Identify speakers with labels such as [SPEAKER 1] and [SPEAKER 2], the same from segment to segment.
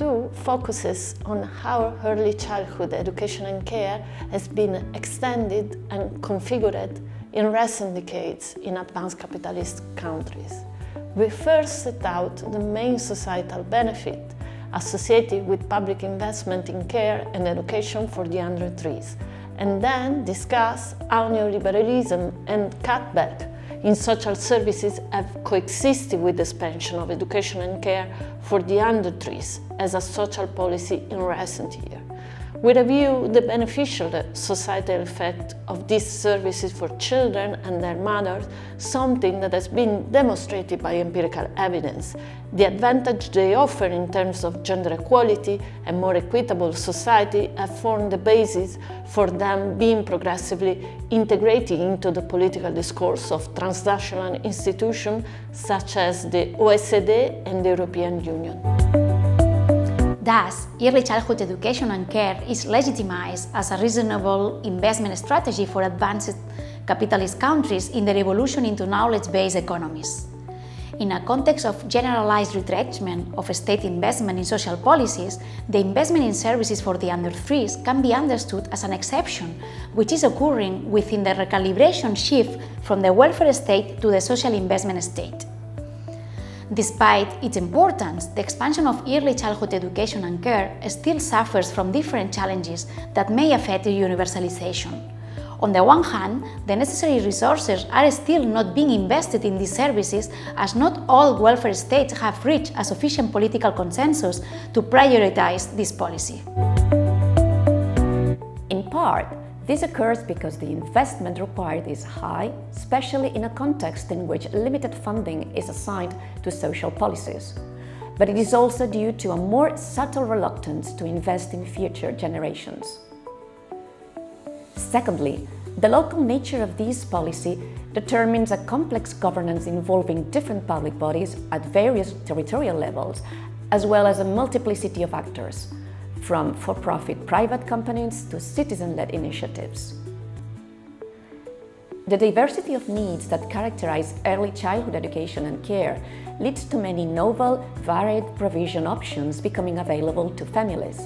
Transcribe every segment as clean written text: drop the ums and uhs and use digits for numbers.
[SPEAKER 1] review focuses on how early childhood education and care has been extended and configured in recent decades in advanced capitalist countries. We first set out the main societal benefit associated with public investment in care and education for the under threes, and then discuss how neoliberalism and cutback in social services have coexisted with the expansion of education and care for the under threes as a social policy in recent years. We review the beneficial societal effect of these services for children and their mothers, something that has been demonstrated by empirical evidence, the advantage they offer in terms of gender equality and more equitable society have formed the basis for them being progressively integrated into the political discourse of transnational institutions such as the OECD and the European Union.
[SPEAKER 2] Thus, early childhood education and care is legitimized as a reasonable investment strategy for advanced capitalist countries in their evolution into knowledge-based economies. In a context of generalized retrenchment of state investment in social policies, the investment in services for the under threes can be understood as an exception, which is occurring within the recalibration shift from the welfare state to the social investment state. Despite its importance, the expansion of early childhood education and care still suffers from different challenges that may affect universalization. On the one hand, the necessary resources are still not being invested in these services, as not all welfare states have reached a sufficient political consensus to prioritize this policy.
[SPEAKER 3] In part, this occurs because the investment required is high, especially in a context in which limited funding is assigned to social policies. But it is also due to a more subtle reluctance to invest in future generations. Secondly, the local nature of this policy determines a complex governance involving different public bodies at various territorial levels, as well as a multiplicity of actors, from for-profit private companies to citizen-led initiatives. The diversity of needs that characterize early childhood education and care leads to many novel, varied provision options becoming available to families.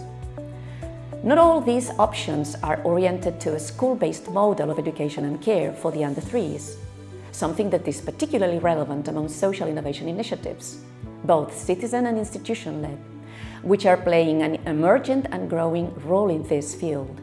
[SPEAKER 3] Not all these options are oriented to a school-based model of education and care for the under threes, something that is particularly relevant among social innovation initiatives, both citizen and institution-led, which are playing an emergent and growing role in this field.